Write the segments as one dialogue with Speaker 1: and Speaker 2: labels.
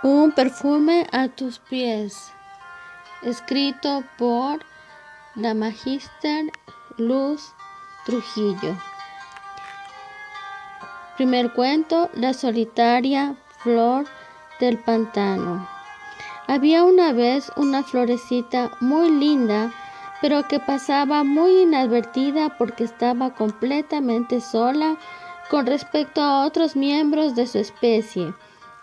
Speaker 1: Un perfume a tus pies, escrito por la Magíster Luz Trujillo. Primer cuento, la solitaria flor del pantano. Había una vez una florecita muy linda, pero que pasaba muy inadvertida porque estaba completamente sola con respecto a otros miembros de su especie,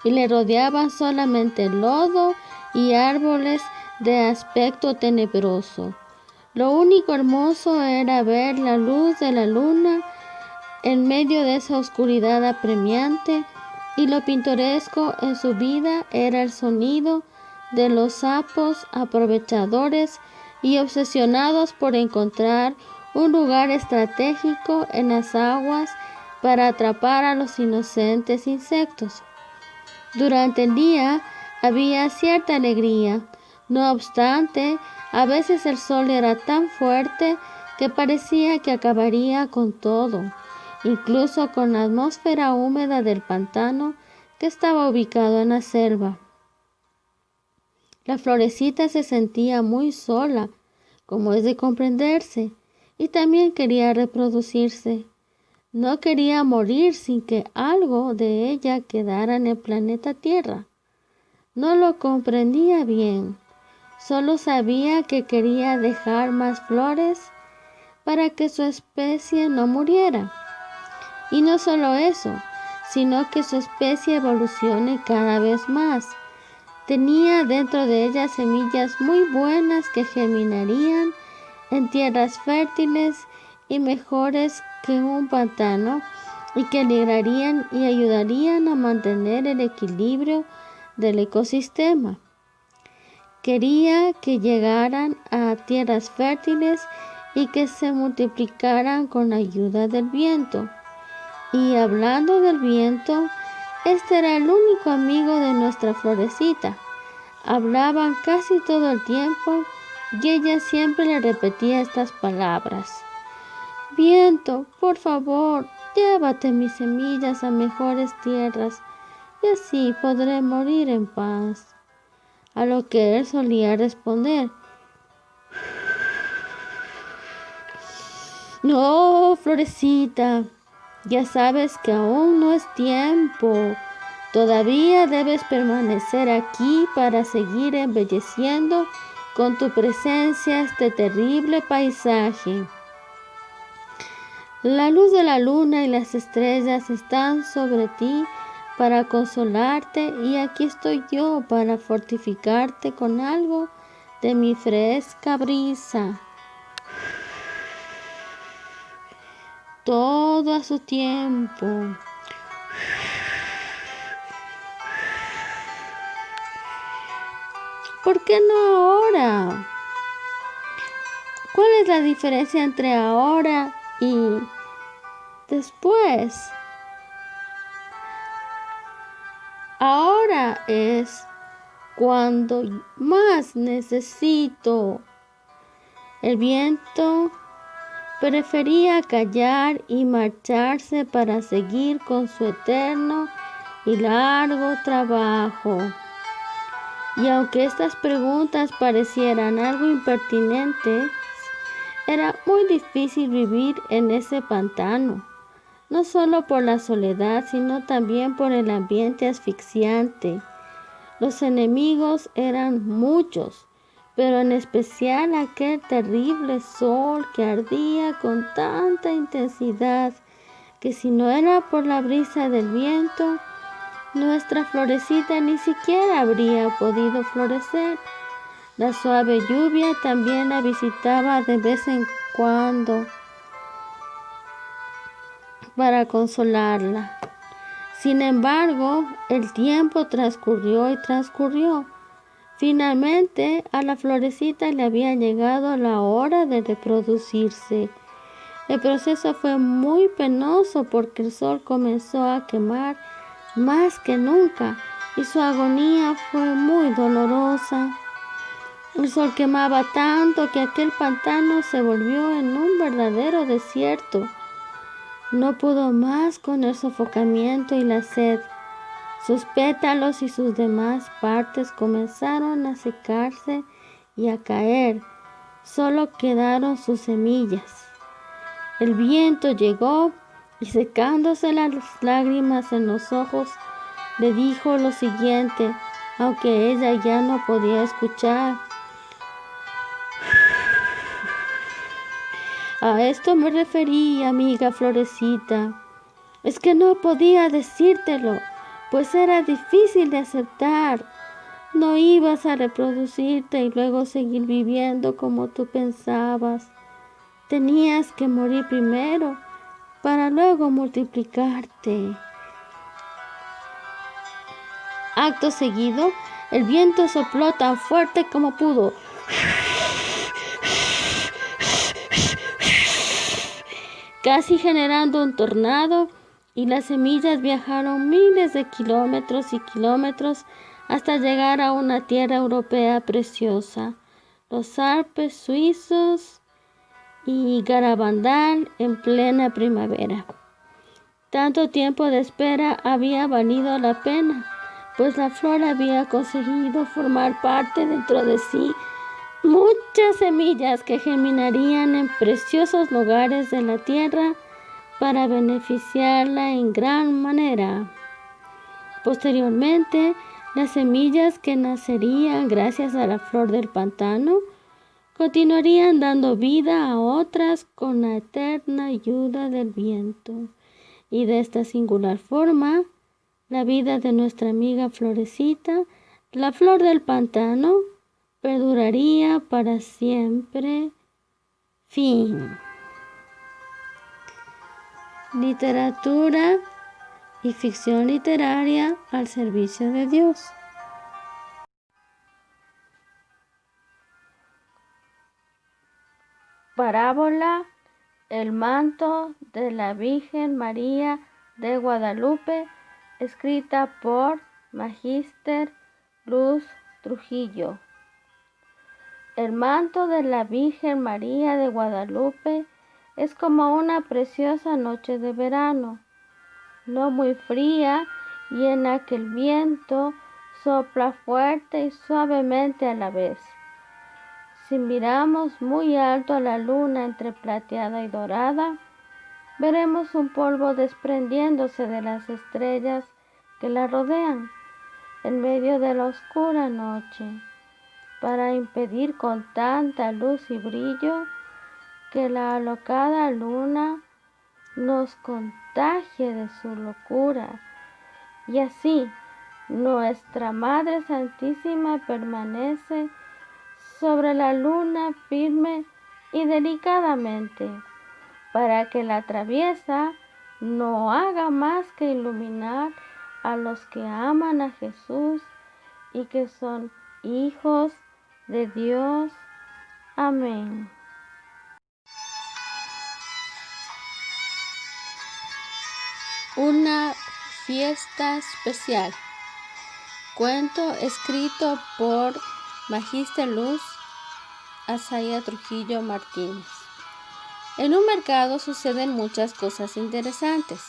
Speaker 1: y le rodeaban solamente lodo y árboles de aspecto tenebroso. Lo único hermoso era ver la luz de la luna en medio de esa oscuridad apremiante, y lo pintoresco en su vida era el sonido de los sapos aprovechadores y obsesionados por encontrar un lugar estratégico en las aguas para atrapar a los inocentes insectos. Durante el día había cierta alegría. No obstante, a veces el sol era tan fuerte que parecía que acabaría con todo, incluso con la atmósfera húmeda del pantano que estaba ubicado en la selva. La florecita se sentía muy sola, como es de comprenderse, y también quería reproducirse. No quería morir sin que algo de ella quedara en el planeta Tierra. No lo comprendía bien, solo sabía que quería dejar más flores para que su especie no muriera. Y no solo eso, sino que su especie evolucione cada vez más. Tenía dentro de ella semillas muy buenas que germinarían en tierras fértiles y mejores que un pantano, y que alegrarían y ayudarían a mantener el equilibrio del ecosistema. Quería que llegaran a tierras fértiles y que se multiplicaran con la ayuda del viento. Y hablando del viento, este era el único amigo de nuestra florecita. Hablaban casi todo el tiempo y ella siempre le repetía estas palabras: viento, por favor, llévate mis semillas a mejores tierras y así podré morir en paz. A lo que él solía responder: no, florecita, ya sabes que aún no es tiempo. Todavía debes permanecer aquí para seguir embelleciendo con tu presencia este terrible paisaje. La luz de la luna y las estrellas están sobre ti para consolarte, y aquí estoy yo para fortificarte con algo de mi fresca brisa. Todo a su tiempo. ¿Por qué no ahora? ¿Cuál es la diferencia entre ahora y después? Ahora es cuando más necesito. El viento prefería callar y marcharse para seguir con su eterno y largo trabajo. Y aunque estas preguntas parecieran algo impertinentes, era muy difícil vivir en ese pantano, no solo por la soledad, sino también por el ambiente asfixiante. Los enemigos eran muchos, pero en especial aquel terrible sol que ardía con tanta intensidad que si no era por la brisa del viento, nuestra florecita ni siquiera habría podido florecer. La suave lluvia también la visitaba de vez en cuando para consolarla. Sin embargo, el tiempo transcurrió y transcurrió. Finalmente, a la florecita le había llegado la hora de reproducirse. El proceso fue muy penoso porque el sol comenzó a quemar más que nunca y su agonía fue muy dolorosa. El sol quemaba tanto que aquel pantano se volvió en un verdadero desierto. No pudo más con el sofocamiento y la sed. Sus pétalos y sus demás partes comenzaron a secarse y a caer. Solo quedaron sus semillas. El viento llegó y, secándose las lágrimas en los ojos, le dijo lo siguiente, aunque ella ya no podía escuchar. A esto me referí, amiga florecita. Es que no podía decírtelo, pues era difícil de aceptar. No ibas a reproducirte y luego seguir viviendo como tú pensabas. Tenías que morir primero para luego multiplicarte. Acto seguido, el viento sopló tan fuerte como pudo. Casi generando un tornado, y las semillas viajaron miles de kilómetros y kilómetros hasta llegar a una tierra europea preciosa, los Alpes suizos y Garabandal en plena primavera. Tanto tiempo de espera había valido la pena, pues la flor había conseguido formar parte dentro de sí muchas semillas que germinarían en preciosos lugares de la tierra para beneficiarla en gran manera. Posteriormente, las semillas que nacerían gracias a la flor del pantano continuarían dando vida a otras con la eterna ayuda del viento. Y de esta singular forma, la vida de nuestra amiga florecita, la flor del pantano, perduraría para siempre. Fin. Literatura y ficción literaria al servicio de Dios. Parábola: El manto de la Virgen María de Guadalupe, escrita por Magíster Luz Trujillo. El manto de la Virgen María de Guadalupe es como una preciosa noche de verano, no muy fría, y en la que el viento sopla fuerte y suavemente a la vez. Si miramos muy alto a la luna entre plateada y dorada, veremos un polvo desprendiéndose de las estrellas que la rodean en medio de la oscura noche, para impedir con tanta luz y brillo que la alocada luna nos contagie de su locura. Y así nuestra Madre Santísima permanece sobre la luna firme y delicadamente, para que la traviesa no haga más que iluminar a los que aman a Jesús y que son hijos de Dios. Amén. Una fiesta especial. Cuento escrito por Magíster Luz Azaya Trujillo Martínez. En un mercado suceden muchas cosas interesantes.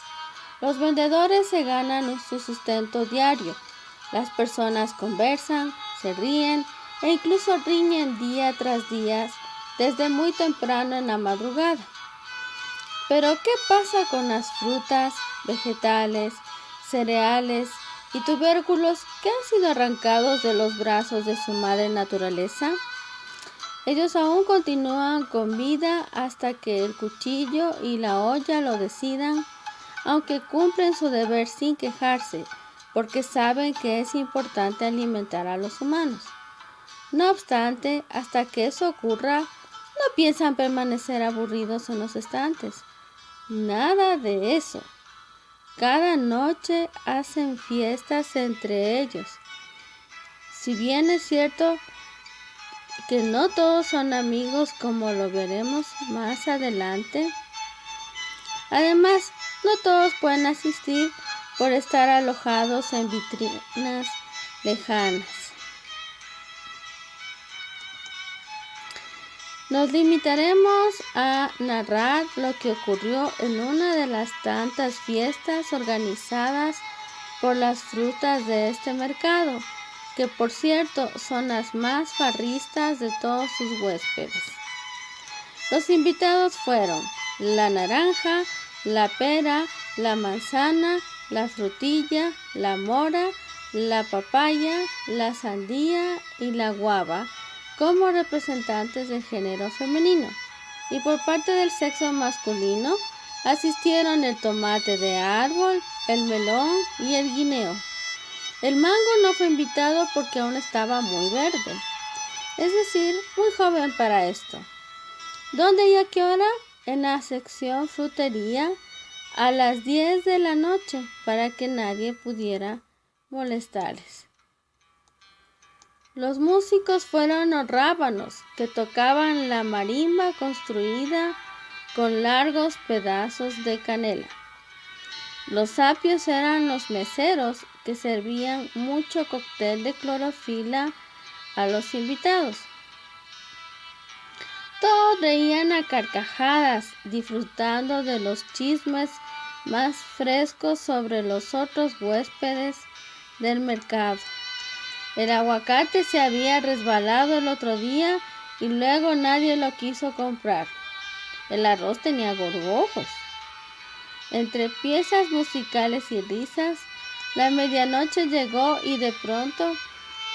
Speaker 1: Los vendedores se ganan su sustento diario. Las personas conversan, se ríen e incluso riñen día tras día desde muy temprano en la madrugada. Pero ¿qué pasa con las frutas, vegetales, cereales y tubérculos que han sido arrancados de los brazos de su madre naturaleza? Ellos aún continúan con vida hasta que el cuchillo y la olla lo decidan, aunque cumplen su deber sin quejarse, porque saben que es importante alimentar a los humanos. No obstante, hasta que eso ocurra, no piensan permanecer aburridos en los estantes. Nada de eso. Cada noche hacen fiestas entre ellos. Si bien es cierto que no todos son amigos, como lo veremos más adelante. Además, no todos pueden asistir por estar alojados en vitrinas lejanas. Nos limitaremos a narrar lo que ocurrió en una de las tantas fiestas organizadas por las frutas de este mercado, que por cierto son las más farristas de todos sus huéspedes. Los invitados fueron la naranja, la pera, la manzana, la frutilla, la mora, la papaya, la sandía y la guava como representantes del género femenino. Y por parte del sexo masculino asistieron el tomate de árbol, el melón y el guineo. El mango no fue invitado porque aún estaba muy verde, es decir, muy joven para esto. ¿Dónde y a qué hora? En la sección frutería a las 10 de la noche para que nadie pudiera molestarles. Los músicos fueron los rábanos, que tocaban la marimba construida con largos pedazos de canela. Los sapios eran los meseros, que servían mucho cóctel de clorofila a los invitados. Todos reían a carcajadas, disfrutando de los chismes más frescos sobre los otros huéspedes del mercado. El aguacate se había resbalado el otro día y luego nadie lo quiso comprar. El arroz tenía gorgojos. Entre piezas musicales y risas, la medianoche llegó y de pronto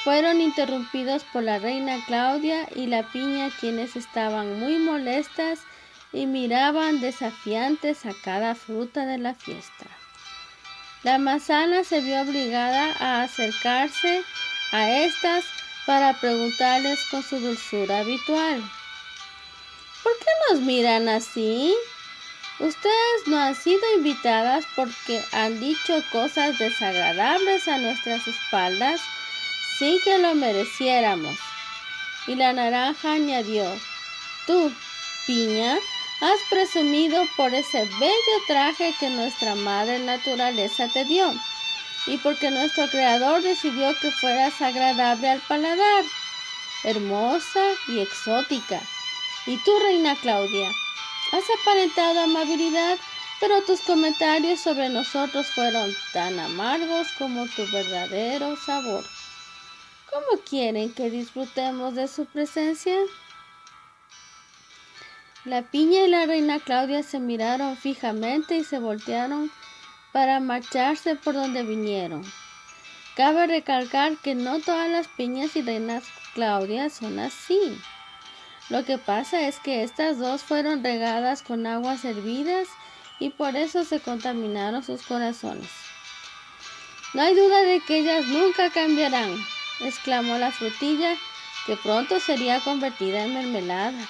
Speaker 1: fueron interrumpidos por la reina Claudia y la piña, quienes estaban muy molestas y miraban desafiantes a cada fruta de la fiesta. La manzana se vio obligada a acercarse a estas para preguntarles con su dulzura habitual: ¿por qué nos miran así? Ustedes no han sido invitadas porque han dicho cosas desagradables a nuestras espaldas sin que lo mereciéramos. Y la naranja añadió: tú, piña, has presumido por ese bello traje que nuestra madre naturaleza te dio, y porque nuestro creador decidió que fueras agradable al paladar, hermosa y exótica. Y tú, reina Claudia, has aparentado amabilidad, pero tus comentarios sobre nosotros fueron tan amargos como tu verdadero sabor. ¿Cómo quieren que disfrutemos de su presencia? La piña y la reina Claudia se miraron fijamente y se voltearon para marcharse por donde vinieron. Cabe recalcar que no todas las piñas y reinas Claudias son así. Lo que pasa es que estas dos fueron regadas con aguas hervidas y por eso se contaminaron sus corazones. No hay duda de que ellas nunca cambiarán, exclamó la frutilla, que pronto sería convertida en mermelada.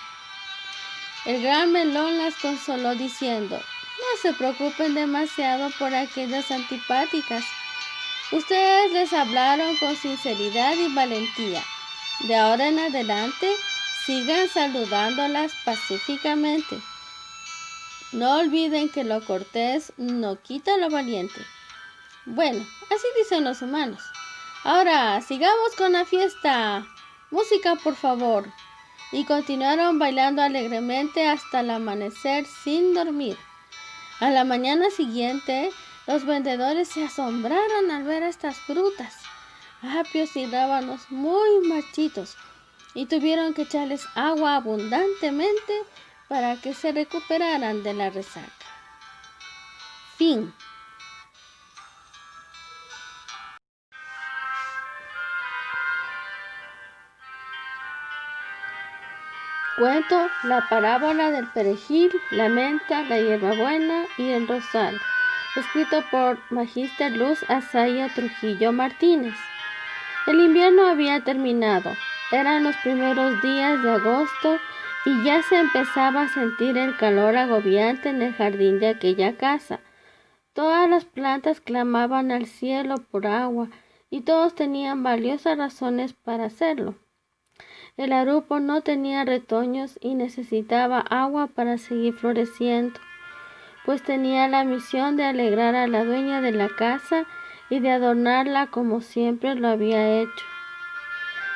Speaker 1: El gran melón las consoló diciendo: no se preocupen demasiado por aquellas antipáticas. Ustedes les hablaron con sinceridad y valentía. De ahora en adelante, sigan saludándolas pacíficamente. No olviden que lo cortés no quita lo valiente. Bueno, así dicen los humanos. Ahora, sigamos con la fiesta. Música, por favor. Y continuaron bailando alegremente hasta el amanecer sin dormir. A la mañana siguiente, los vendedores se asombraron al ver estas frutas, apios y rábanos muy marchitos, y tuvieron que echarles agua abundantemente para que se recuperaran de la resaca. Fin. Cuento la parábola del perejil, la menta, la hierbabuena y el rosal, escrito por Magíster Luz Azaya Trujillo Martínez. El invierno había terminado, eran los primeros días de agosto y ya se empezaba a sentir el calor agobiante en el jardín de aquella casa. Todas las plantas clamaban al cielo por agua y todos tenían valiosas razones para hacerlo. El arupo no tenía retoños y necesitaba agua para seguir floreciendo, pues tenía la misión de alegrar a la dueña de la casa y de adornarla como siempre lo había hecho.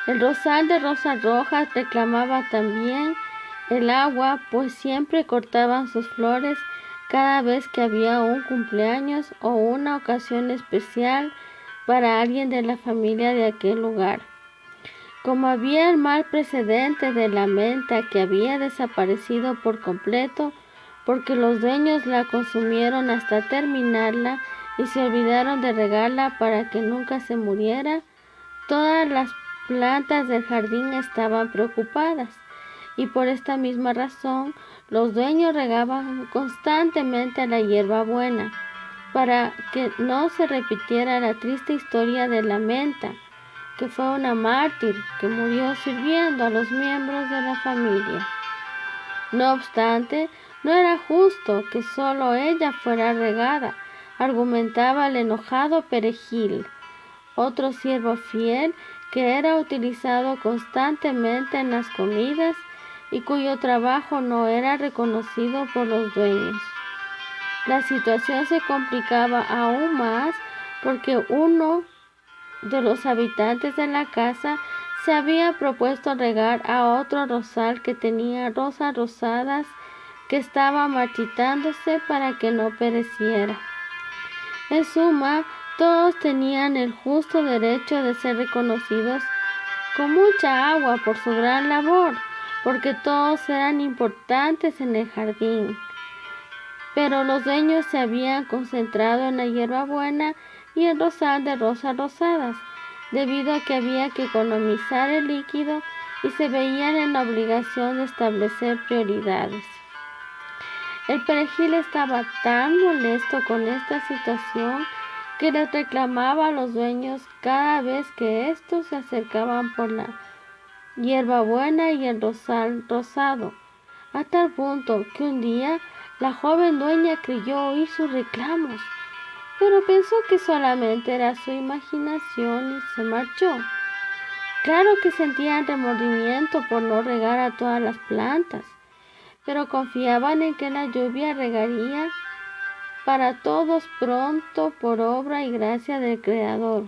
Speaker 1: El rosal de rosas rojas reclamaba también el agua, pues siempre cortaban sus flores cada vez que había un cumpleaños o una ocasión especial para alguien de la familia de aquel lugar. Como había el mal precedente de la menta que había desaparecido por completo, porque los dueños la consumieron hasta terminarla y se olvidaron de regarla para que nunca se muriera, todas las plantas del jardín estaban preocupadas, y por esta misma razón los dueños regaban constantemente la hierbabuena, para que no se repitiera la triste historia de la menta, que fue una mártir que murió sirviendo a los miembros de la familia. No obstante, no era justo que solo ella fuera regada, argumentaba el enojado Perejil, otro siervo fiel que era utilizado constantemente en las comidas y cuyo trabajo no era reconocido por los dueños. La situación se complicaba aún más porque uno de los habitantes de la casa se había propuesto regar a otro rosal que tenía rosas rosadas que estaba marchitándose para que no pereciera. En suma, todos tenían el justo derecho de ser reconocidos con mucha agua por su gran labor, porque todos eran importantes en el jardín. Pero los dueños se habían concentrado en la hierbabuena y el rosal de rosas rosadas, debido a que había que economizar el líquido y se veían en la obligación de establecer prioridades. El Perejil estaba tan molesto con esta situación que les reclamaba a los dueños cada vez que estos se acercaban por la hierbabuena y el rosal rosado, a tal punto que un día la joven dueña creyó oír sus reclamos, pero pensó que solamente era su imaginación y se marchó. Claro que sentían remordimiento por no regar a todas las plantas, pero confiaban en que la lluvia regaría para todos pronto por obra y gracia del Creador.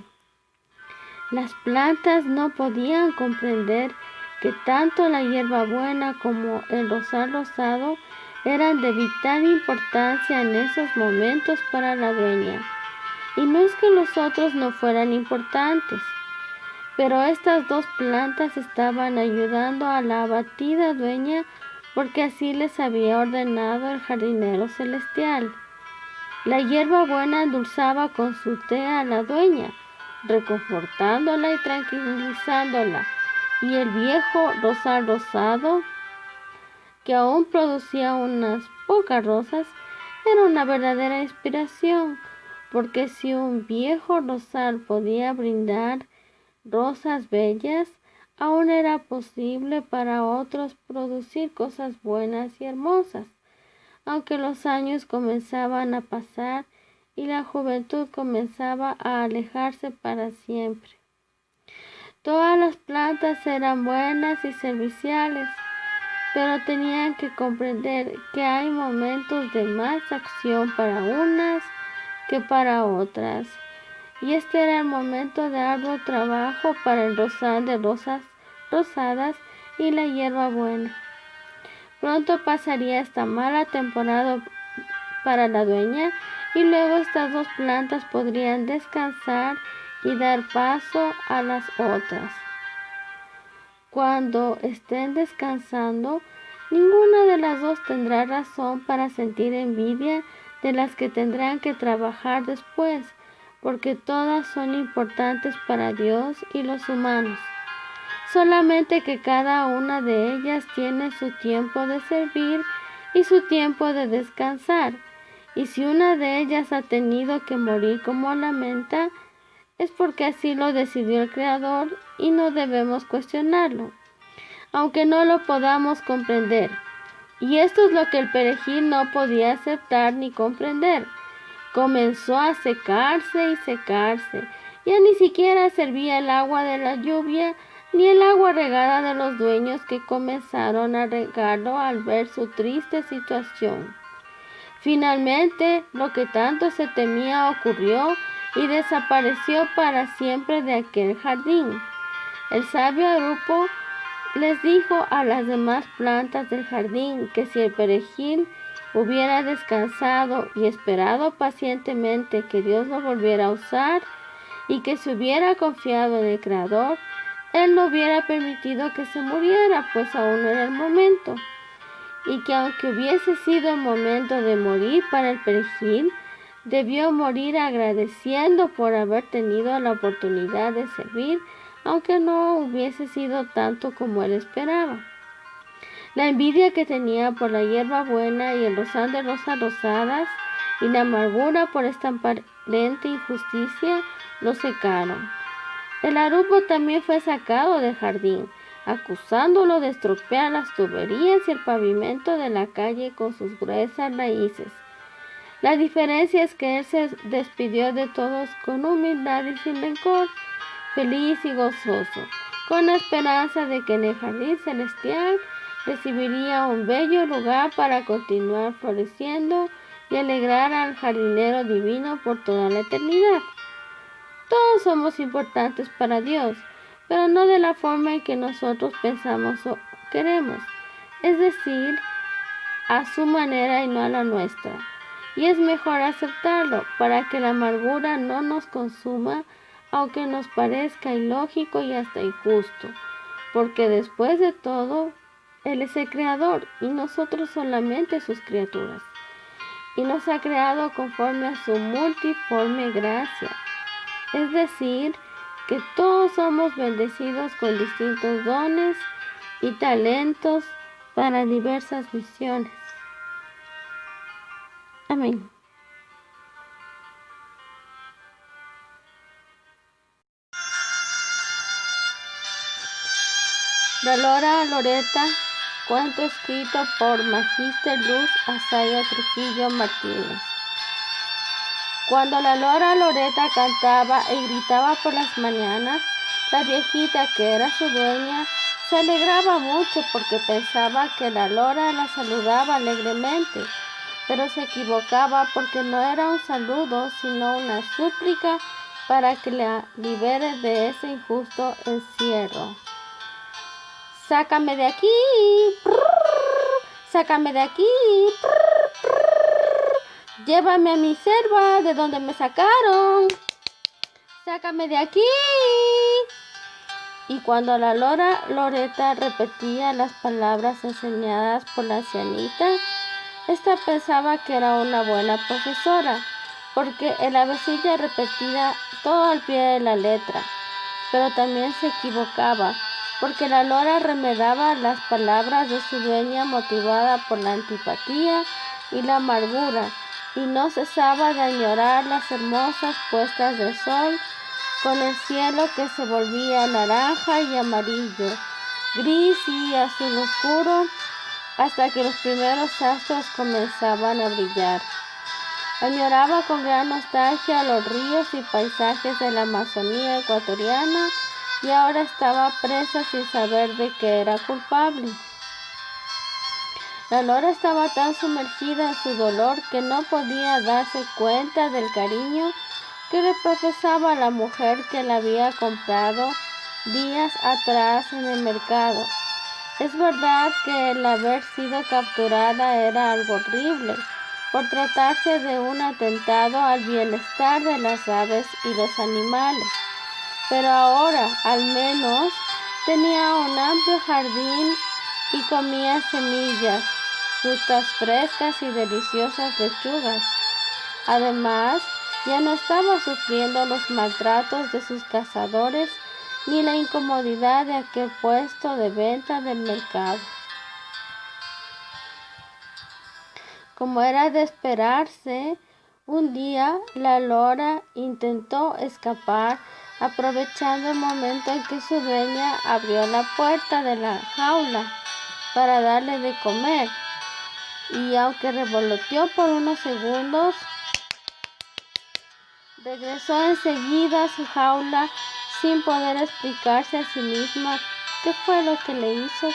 Speaker 1: Las plantas no podían comprender que tanto la hierbabuena como el rosal rosado eran de vital importancia en esos momentos para la dueña. Y no es que los otros no fueran importantes, pero estas dos plantas estaban ayudando a la abatida dueña porque así les había ordenado el jardinero celestial. La hierbabuena endulzaba con su té a la dueña, reconfortándola y tranquilizándola, y el viejo rosal rosado, que aún producía unas pocas rosas, era una verdadera inspiración, porque si un viejo rosal podía brindar rosas bellas, aún era posible para otros producir cosas buenas y hermosas, aunque los años comenzaban a pasar y la juventud comenzaba a alejarse para siempre. Todas las plantas eran buenas y serviciales, pero tenían que comprender que hay momentos de más acción para unas que para otras, y este era el momento de arduo trabajo para el rosal de rosas rosadas y la hierbabuena. Pronto pasaría esta mala temporada para la dueña y luego estas dos plantas podrían descansar y dar paso a las otras. Cuando estén descansando, ninguna de las dos tendrá razón para sentir envidia de las que tendrán que trabajar después, porque todas son importantes para Dios y los humanos. Solamente que cada una de ellas tiene su tiempo de servir y su tiempo de descansar, y si una de ellas ha tenido que morir como la menta, es porque así lo decidió el Creador y no debemos cuestionarlo, aunque no lo podamos comprender. Y esto es lo que el Perejil no podía aceptar ni comprender. Comenzó a secarse y secarse. Ya ni siquiera servía el agua de la lluvia ni el agua regada de los dueños, que comenzaron a regarlo al ver su triste situación. Finalmente, lo que tanto se temía ocurrió y desapareció para siempre de aquel jardín. El sabio Arupo les dijo a las demás plantas del jardín que si el Perejil hubiera descansado y esperado pacientemente que Dios lo volviera a usar y que se hubiera confiado en el Creador, Él no hubiera permitido que se muriera, pues aún no era el momento. Y que aunque hubiese sido el momento de morir para el perejil, debió morir agradeciendo por haber tenido la oportunidad de servir, aunque no hubiese sido tanto como él esperaba. La envidia que tenía por la hierba buena y el rosal de rosas rosadas y la amargura por esta aparente injusticia lo secaron. El arupo también fue sacado del jardín, acusándolo de estropear las tuberías y el pavimento de la calle con sus gruesas raíces. La diferencia es que él se despidió de todos con humildad y sin rencor, feliz y gozoso, con la esperanza de que en el jardín celestial recibiría un bello lugar para continuar floreciendo y alegrar al jardinero divino por toda la eternidad. Todos somos importantes para Dios, pero no de la forma en que nosotros pensamos o queremos, es decir, a su manera y no a la nuestra. Y es mejor aceptarlo para que la amargura no nos consuma, aunque nos parezca ilógico y hasta injusto, porque después de todo, Él es el Creador y nosotros solamente sus criaturas, y nos ha creado conforme a su multiforme gracia. Es decir, que todos somos bendecidos con distintos dones y talentos para diversas misiones. Amén. La Lora Loreta, cuento escrito por Magíster Luz Azaya Trujillo Martínez. Cuando la Lora Loreta cantaba y gritaba por las mañanas, la viejita que era su dueña se alegraba mucho porque pensaba que la Lora la saludaba alegremente, pero se equivocaba porque no era un saludo sino una súplica para que la libere de ese injusto encierro. ¡Sácame de aquí! ¡Sácame de aquí! ¡Llévame a mi selva de donde me sacaron! ¡Sácame de aquí! Y cuando la Lora Loreta repetía las palabras enseñadas por la ancianita, esta pensaba que era una buena profesora, porque el avecilla repetía todo al pie de la letra, pero también se equivocaba, porque la Lora remedaba las palabras de su dueña motivada por la antipatía y la amargura, y no cesaba de añorar las hermosas puestas de sol, con el cielo que se volvía naranja y amarillo, gris y azul oscuro, hasta que los primeros astros comenzaban a brillar. Añoraba con gran nostalgia los ríos y paisajes de la Amazonía ecuatoriana y ahora estaba presa sin saber de qué era culpable. La Lora estaba tan sumergida en su dolor que no podía darse cuenta del cariño que le profesaba a la mujer que la había comprado días atrás en el mercado. Es verdad que el haber sido capturada era algo horrible, por tratarse de un atentado al bienestar de las aves y los animales, pero ahora, al menos, tenía un amplio jardín y comía semillas, frutas frescas y deliciosas lechugas. Además, ya no estaba sufriendo los maltratos de sus cazadores ni la incomodidad de aquel puesto de venta del mercado. Como era de esperarse, un día la Lora intentó escapar, aprovechando el momento en que su dueña abrió la puerta de la jaula para darle de comer, y aunque revoloteó por unos segundos, regresó enseguida a su jaula sin poder explicarse a sí misma qué fue lo que le hizo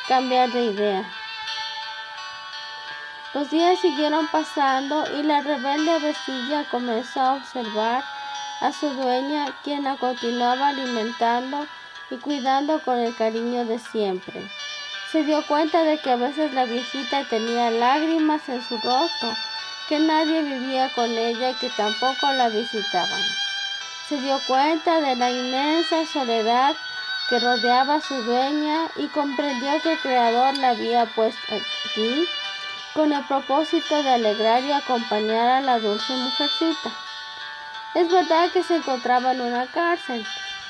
Speaker 1: cambiar de idea. Los días siguieron pasando y la rebelde avecilla comenzó a observar a su dueña, quien la continuaba alimentando y cuidando con el cariño de siempre. Se dio cuenta de que a veces la viejita tenía lágrimas en su rostro, que nadie vivía con ella y que tampoco la visitaban. Se dio cuenta de la inmensa soledad que rodeaba a su dueña y comprendió que el Creador la había puesto allí con el propósito de alegrar y acompañar a la dulce mujercita. Es verdad que se encontraba en una cárcel,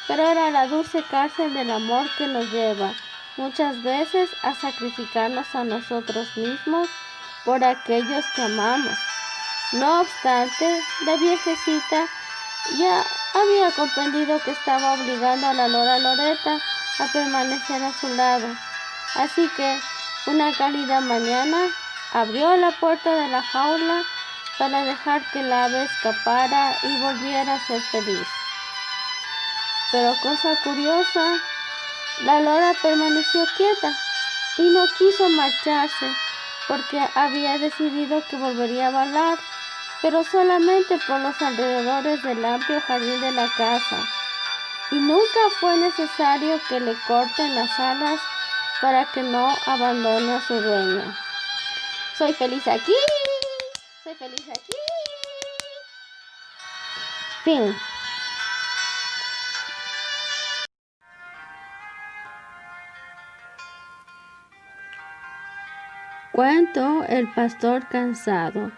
Speaker 1: pero era la dulce cárcel del amor que nos lleva muchas veces a sacrificarnos a nosotros mismos por aquellos que amamos. No obstante, la viejecita ya había comprendido que estaba obligando a la lora Loreta a permanecer a su lado. Así que, una cálida mañana, abrió la puerta de la jaula para dejar que el ave escapara y volviera a ser feliz. Pero cosa curiosa, la lora permaneció quieta y no quiso marcharse porque había decidido que volvería a volar, pero solamente por los alrededores del amplio jardín de la casa. Y nunca fue necesario que le corten las alas para que no abandone a su dueña. Soy feliz aquí, soy feliz aquí. Fin. Cuento El pastor cansado,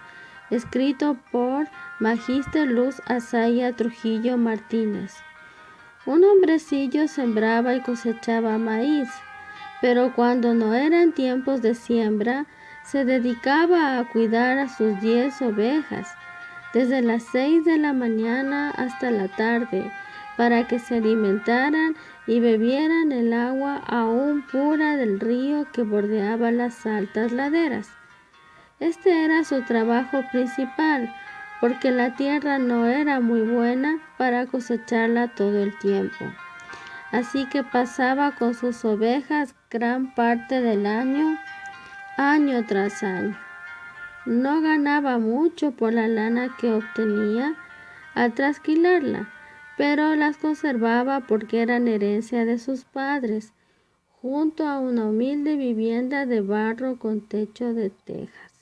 Speaker 1: escrito por Magíster Luz Azaya Trujillo Martínez. Un hombrecillo sembraba y cosechaba maíz, pero cuando no eran tiempos de siembra, se dedicaba a cuidar a sus 10 ovejas, desde las 6 de la mañana hasta la tarde, para que se alimentaran y bebieran el agua aún pura del río que bordeaba las altas laderas. Este era su trabajo principal, porque la tierra no era muy buena para cosecharla todo el tiempo. Así que pasaba con sus ovejas gran parte del año tras año. No ganaba mucho por la lana que obtenía al trasquilarla, pero las conservaba porque eran herencia de sus padres, junto a una humilde vivienda de barro con techo de tejas.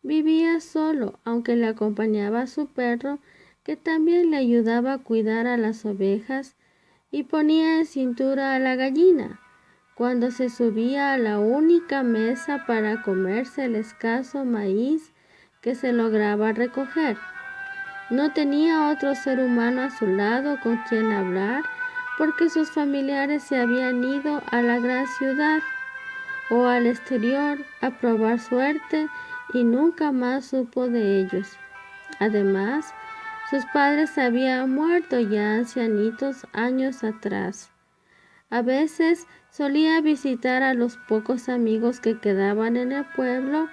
Speaker 1: Vivía solo, aunque le acompañaba su perro, que también le ayudaba a cuidar a las ovejas, y ponía en cintura a la gallina cuando se subía a la única mesa para comerse el escaso maíz que se lograba recoger. No tenía otro ser humano a su lado con quien hablar, porque sus familiares se habían ido a la gran ciudad o al exterior a probar suerte y nunca más supo de ellos. Además, sus padres habían muerto ya ancianitos años atrás. A veces solía visitar a los pocos amigos que quedaban en el pueblo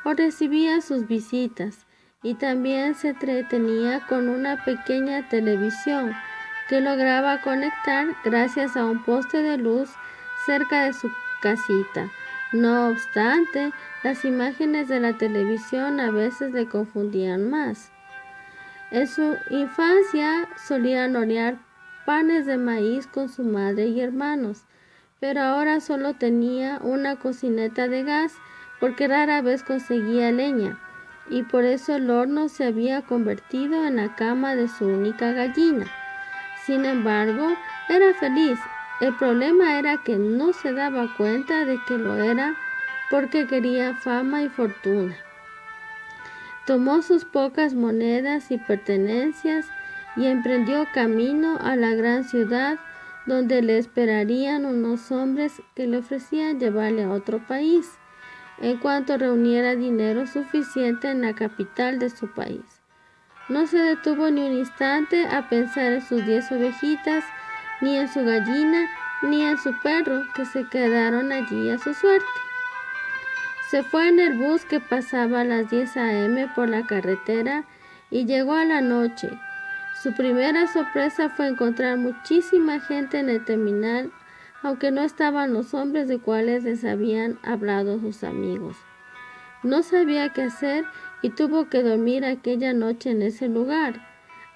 Speaker 1: o recibía sus visitas, y también se entretenía con una pequeña televisión que lograba conectar gracias a un poste de luz cerca de su casita. No obstante, las imágenes de la televisión a veces le confundían más. En su infancia solían hornear panes de maíz con su madre y hermanos, pero ahora solo tenía una cocineta de gas porque rara vez conseguía leña, y por eso el horno se había convertido en la cama de su única gallina. Sin embargo, era feliz. El problema era que no se daba cuenta de que lo era porque quería fama y fortuna. Tomó sus pocas monedas y pertenencias y emprendió camino a la gran ciudad, donde le esperarían unos hombres que le ofrecían llevarle a otro país, en cuanto reuniera dinero suficiente en la capital de su país. No se detuvo ni un instante a pensar en sus 10 ovejitas, ni en su gallina, ni en su perro, que se quedaron allí a su suerte. Se fue en el bus que pasaba a las 10 a.m. por la carretera y llegó a la noche. Su primera sorpresa fue encontrar muchísima gente en el terminal, aunque no estaban los hombres de cuales les habían hablado sus amigos. No sabía qué hacer y tuvo que dormir aquella noche en ese lugar.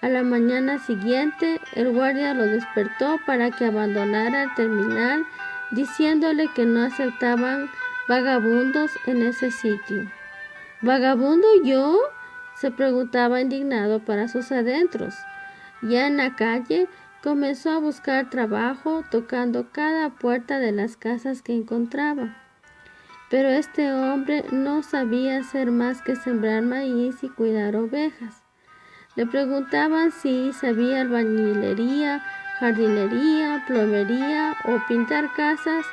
Speaker 1: A la mañana siguiente, el guardia lo despertó para que abandonara el terminal diciéndole que no aceptaban vagabundos en ese sitio. ¿Vagabundo yo?, se preguntaba indignado para sus adentros. Ya en la calle comenzó a buscar trabajo, tocando cada puerta de las casas que encontraba. Pero este hombre no sabía hacer más que sembrar maíz y cuidar ovejas. Le preguntaban si sabía albañilería, jardinería, plomería o pintar casas,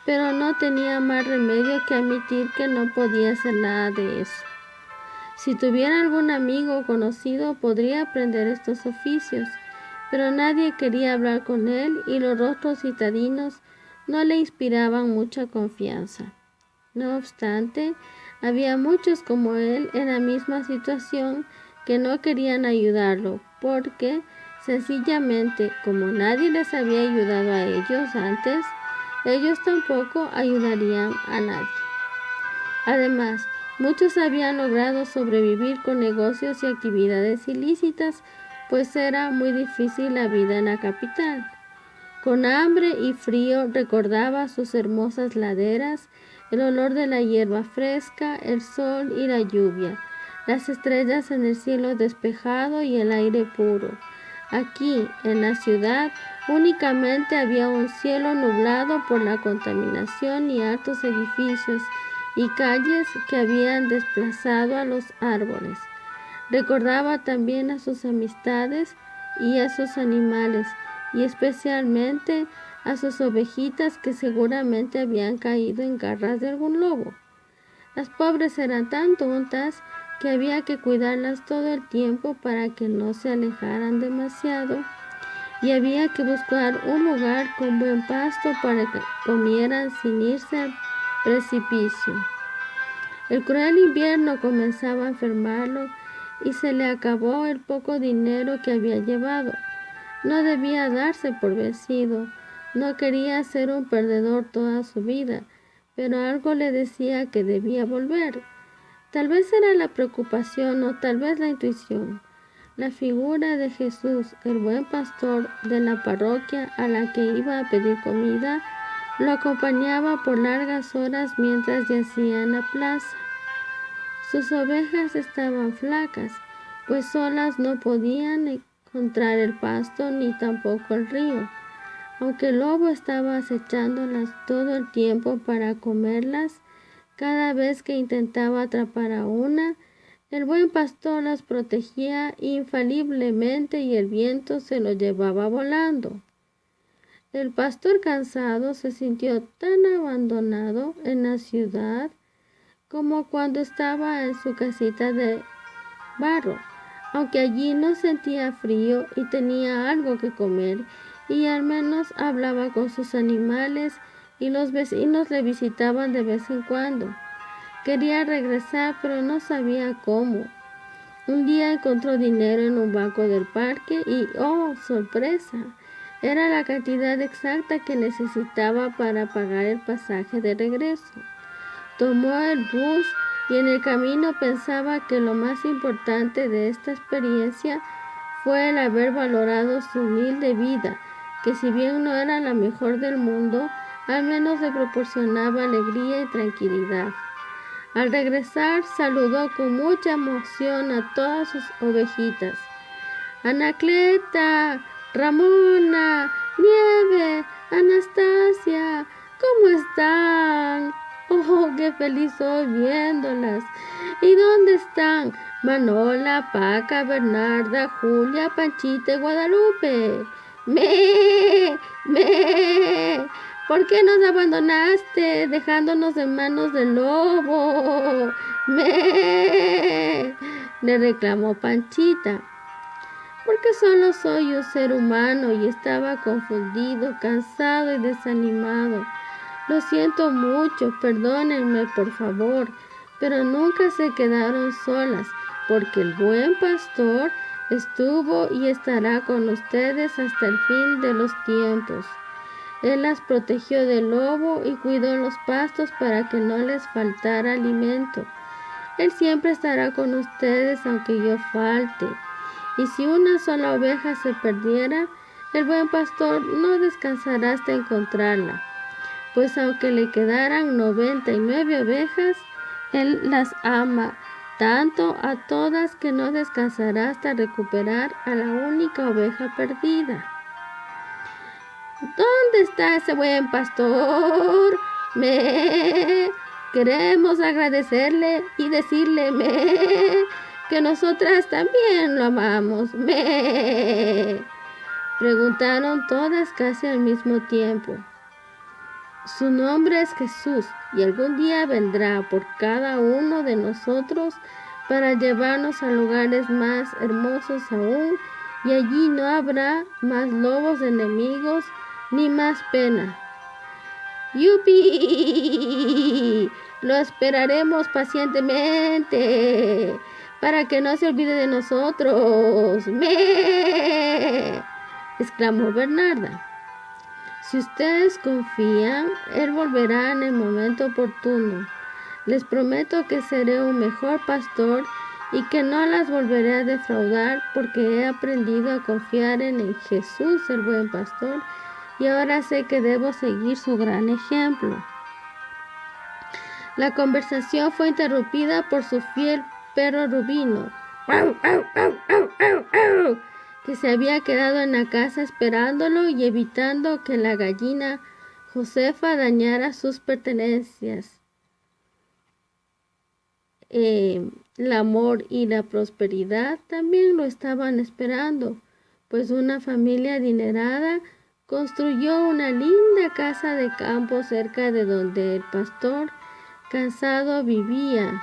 Speaker 1: pero no tenía más remedio que admitir que no podía hacer nada de eso. Si tuviera algún amigo o conocido, podría aprender estos oficios, pero nadie quería hablar con él y los rostros citadinos no le inspiraban mucha confianza. No obstante, había muchos como él en la misma situación que no querían ayudarlo, porque sencillamente, como nadie les había ayudado a ellos antes, ellos tampoco ayudarían a nadie. Además, muchos habían logrado sobrevivir con negocios y actividades ilícitas, pues era muy difícil la vida en la capital. Con hambre y frío recordaba sus hermosas laderas, el olor de la hierba fresca, el sol y la lluvia, las estrellas en el cielo despejado y el aire puro. Aquí, en la ciudad, únicamente había un cielo nublado por la contaminación y altos edificios y calles que habían desplazado a los árboles. Recordaba también a sus amistades y a sus animales, y especialmente a sus ovejitas que seguramente habían caído en garras de algún lobo. Las pobres eran tan tontas que había que cuidarlas todo el tiempo para que no se alejaran demasiado, y había que buscar un lugar con buen pasto para que comieran sin irse al precipicio. El cruel invierno comenzaba a enfermarlo y se le acabó el poco dinero que había llevado. No debía darse por vencido, no quería ser un perdedor toda su vida, pero algo le decía que debía volver. Tal vez era la preocupación o tal vez la intuición. La figura de Jesús, el buen pastor de la parroquia a la que iba a pedir comida, lo acompañaba por largas horas mientras yacía en la plaza. Sus ovejas estaban flacas, pues solas no podían encontrar el pasto ni tampoco el río. Aunque el lobo estaba acechándolas todo el tiempo para comerlas, cada vez que intentaba atrapar a una, el buen pastor las protegía infaliblemente y el viento se lo llevaba volando. El pastor, cansado, se sintió tan abandonado en la ciudad como cuando estaba en su casita de barro, aunque allí no sentía frío y tenía algo que comer y al menos hablaba con sus animales y los vecinos le visitaban de vez en cuando. Quería regresar, pero no sabía cómo. Un día encontró dinero en un banco del parque y, ¡oh, sorpresa!, era la cantidad exacta que necesitaba para pagar el pasaje de regreso. Tomó el bus y en el camino pensaba que lo más importante de esta experiencia fue el haber valorado su humilde vida, que si bien no era la mejor del mundo, al menos le proporcionaba alegría y tranquilidad. Al regresar, saludó con mucha emoción a todas sus ovejitas. Anacleta, Ramona, Nieve, Anastasia, ¿cómo están? ¡Oh, qué feliz soy viéndolas! ¿Y dónde están Manola, Paca, Bernarda, Julia, Panchita y Guadalupe? ¡Me! ¡Me! ¿Por qué nos abandonaste, dejándonos en manos del lobo? ¡Me! Le reclamó Panchita. Porque solo soy un ser humano y estaba confundido, cansado y desanimado. Lo siento mucho, perdónenme por favor, pero nunca se quedaron solas, porque el buen pastor estuvo y estará con ustedes hasta el fin de los tiempos. Él las protegió del lobo y cuidó los pastos para que no les faltara alimento. Él siempre estará con ustedes aunque yo falte. Y si una sola oveja se perdiera, el buen pastor no descansará hasta encontrarla. pues aunque le quedaran 99 ovejas, él las ama tanto a todas que no descansará hasta recuperar a la única oveja perdida. ¿Dónde está ese buen pastor? Queremos agradecerle y decirle que nosotras también lo amamos. Preguntaron todas casi al mismo tiempo. Su nombre es Jesús y algún día vendrá por cada uno de nosotros para llevarnos a lugares más hermosos aún, y allí no habrá más lobos enemigos ni más pena. ¡Yupi! Lo esperaremos pacientemente para que no se olvide de nosotros. Exclamó Bernarda. Si ustedes confían, Él volverá en el momento oportuno. Les prometo que seré un mejor pastor y que no las volveré a defraudar, porque he aprendido a confiar en Jesús, el buen pastor, y ahora sé que debo seguir su gran ejemplo. La conversación fue interrumpida por su fiel perro Rubino, que se había quedado en la casa esperándolo y evitando que la gallina Josefa dañara sus pertenencias. El amor y la prosperidad también lo estaban esperando, pues una familia adinerada construyó una linda casa de campo cerca de donde el pastor cansado vivía,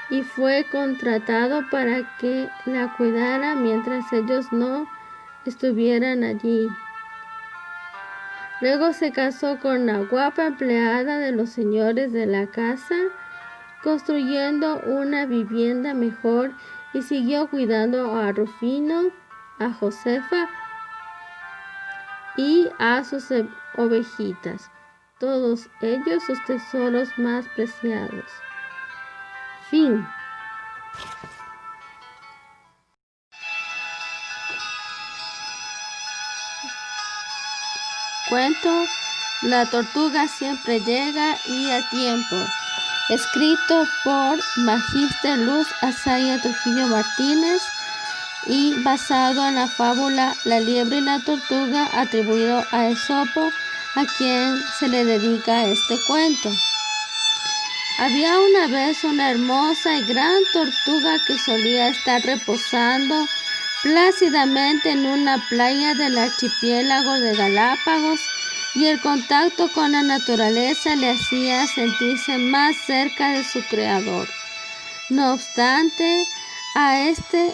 Speaker 1: y fue contratado para que la cuidara mientras ellos no estuvieran allí. Luego se casó con la guapa empleada de los señores de la casa, construyendo una vivienda mejor, y siguió cuidando a Rufino, a Josefa y a sus ovejitas, todos ellos sus tesoros más preciados. Fin. Cuento La tortuga siempre llega y a tiempo. Escrito por Magister Luz Azaya Trujillo Martínez y basado en la fábula La liebre y la tortuga, atribuido a Esopo, a quien se le dedica este cuento. Había una vez una hermosa y gran tortuga que solía estar reposando plácidamente en una playa del archipiélago de Galápagos, y el contacto con la naturaleza le hacía sentirse más cerca de su creador. No obstante, a este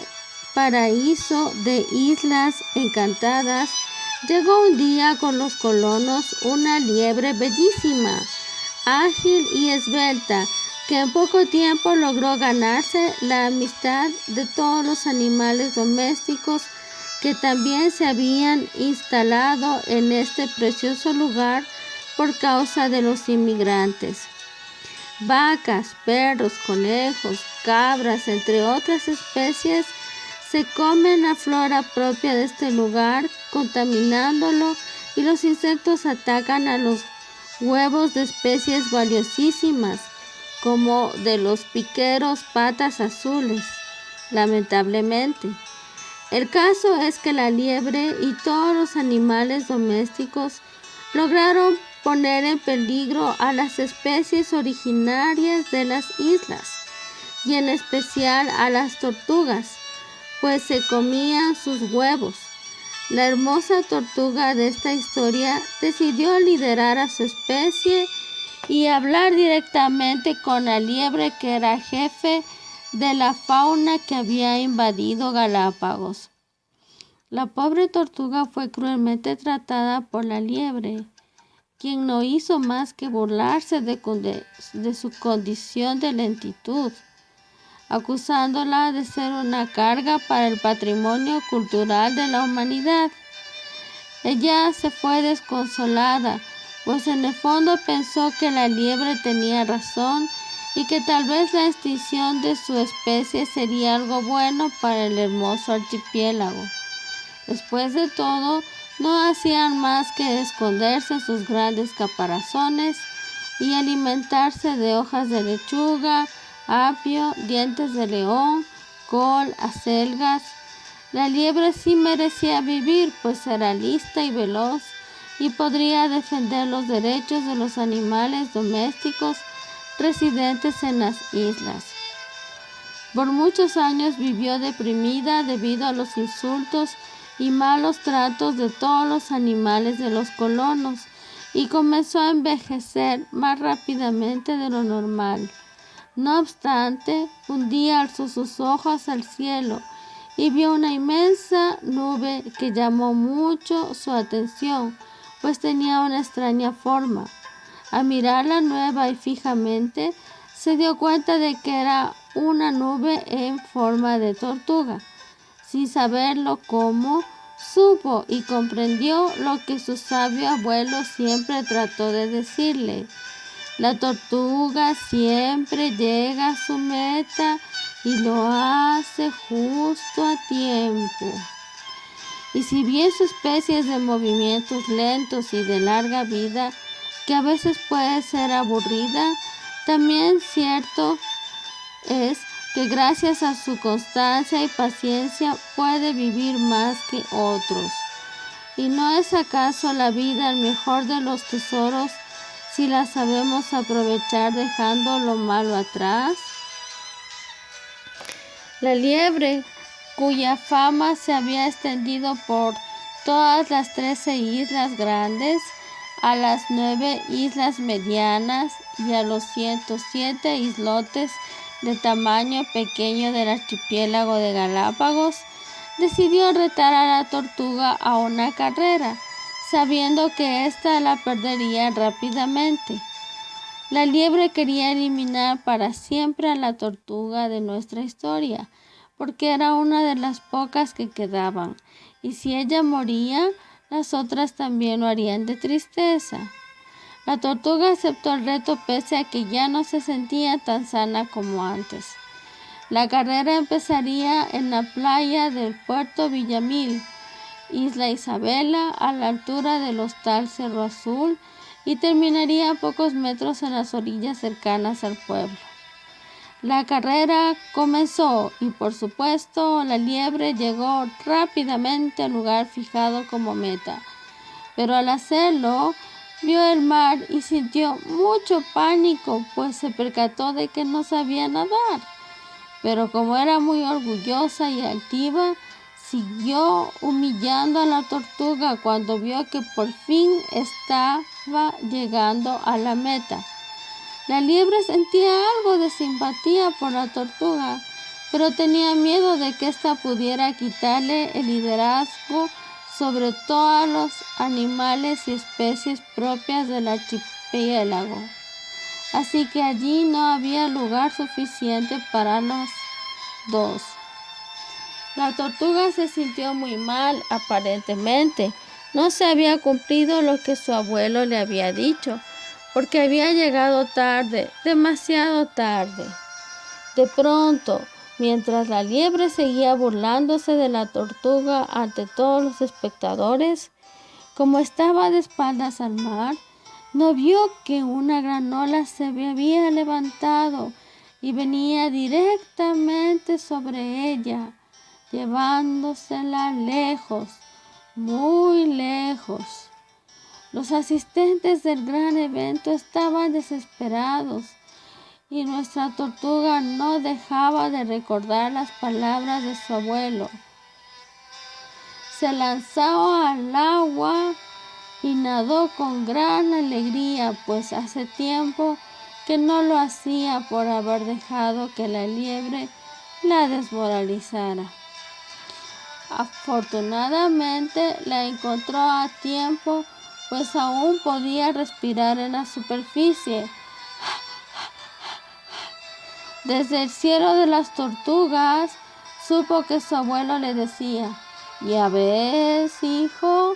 Speaker 1: paraíso de islas encantadas llegó un día con los colonos una liebre bellísima, ágil y esbelta, que en poco tiempo logró ganarse la amistad de todos los animales domésticos que también se habían instalado en este precioso lugar por causa de los inmigrantes. Vacas, perros, conejos, cabras, entre otras especies, se comen la flora propia de este lugar, contaminándolo, y los insectos atacan a los huevos de especies valiosísimas, como de los piqueros patas azules, lamentablemente. El caso es que la liebre y todos los animales domésticos lograron poner en peligro a las especies originarias de las islas, y en especial a las tortugas, pues se comían sus huevos. La hermosa tortuga de esta historia decidió liderar a su especie y hablar directamente con la liebre, que era jefe de la fauna que había invadido Galápagos. La pobre tortuga fue cruelmente tratada por la liebre, quien no hizo más que burlarse de su condición de lentitud, acusándola de ser una carga para el patrimonio cultural de la humanidad. Ella se fue desconsolada, pues en el fondo pensó que la liebre tenía razón y que tal vez la extinción de su especie sería algo bueno para el hermoso archipiélago. Después de todo, no hacían más que esconderse en sus grandes caparazones y alimentarse de hojas de lechuga, apio, dientes de león, col, acelgas. La liebre sí merecía vivir, pues era lista y veloz y podría defender los derechos de los animales domésticos residentes en las islas. Por muchos años vivió deprimida debido a los insultos y malos tratos de todos los animales de los colonos y comenzó a envejecer más rápidamente de lo normal. No obstante, un día alzó sus ojos al cielo y vio una inmensa nube que llamó mucho su atención, pues tenía una extraña forma. Al mirarla nueva y fijamente, se dio cuenta de que era una nube en forma de tortuga. Sin saberlo cómo, supo y comprendió lo que su sabio abuelo siempre trató de decirle. La tortuga siempre llega a su meta y lo hace justo a tiempo. Y si bien su especie es de movimientos lentos y de larga vida, que a veces puede ser aburrida, también cierto es que gracias a su constancia y paciencia puede vivir más que otros. ¿Y no es acaso la vida el mejor de los tesoros si la sabemos aprovechar dejando lo malo atrás? La liebre, cuya fama se había extendido por todas las 13 islas grandes, a las 9 islas medianas y a los 107 islotes de tamaño pequeño del archipiélago de Galápagos, decidió retar a la tortuga a una carrera, sabiendo que ésta la perdería rápidamente. La liebre quería eliminar para siempre a la tortuga de nuestra historia, porque era una de las pocas que quedaban, y si ella moría, las otras también lo harían de tristeza. La tortuga aceptó el reto pese a que ya no se sentía tan sana como antes. La carrera empezaría en la playa del puerto Villamil, Isla Isabela, a la altura del hostal Cerro Azul, y terminaría a pocos metros en las orillas cercanas al pueblo. La carrera comenzó y, por supuesto, la liebre llegó rápidamente al lugar fijado como meta, pero al hacerlo vio el mar y sintió mucho pánico, pues se percató de que no sabía nadar. Pero como era muy orgullosa y altiva, siguió humillando a la tortuga cuando vio que por fin estaba llegando a la meta. La liebre sentía algo de simpatía por la tortuga, pero tenía miedo de que ésta pudiera quitarle el liderazgo sobre todos los animales y especies propias del archipiélago. Así que allí no había lugar suficiente para los dos. La tortuga se sintió muy mal, aparentemente. No se había cumplido lo que su abuelo le había dicho, porque había llegado tarde, demasiado tarde. De pronto, mientras la liebre seguía burlándose de la tortuga ante todos los espectadores, como estaba de espaldas al mar, no vio que una gran ola se había levantado y venía directamente sobre ella, llevándosela lejos, muy lejos. Los asistentes del gran evento estaban desesperados y nuestra tortuga no dejaba de recordar las palabras de su abuelo. Se lanzó al agua y nadó con gran alegría, pues hace tiempo que no lo hacía por haber dejado que la liebre la desmoralizara. Afortunadamente la encontró a tiempo, pues aún podía respirar en la superficie. Desde el cielo de las tortugas supo que su abuelo le decía: «Ya ves, hijo,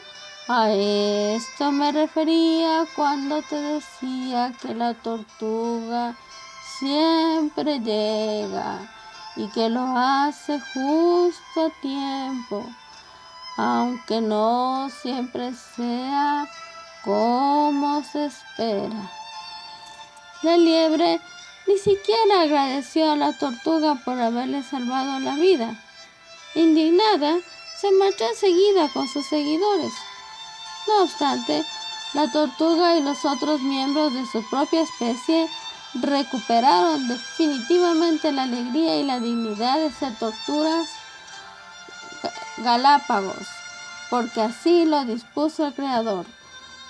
Speaker 1: a esto me refería cuando te decía que la tortuga siempre llega y que lo hace justo a tiempo. aunque no siempre sea como se espera. La liebre ni siquiera agradeció a la tortuga por haberle salvado la vida. Indignada, se marchó enseguida con sus seguidores. No obstante, la tortuga y los otros miembros de su propia especie recuperaron definitivamente la alegría y la dignidad de ser tortugas Galápagos, porque así lo dispuso el Creador.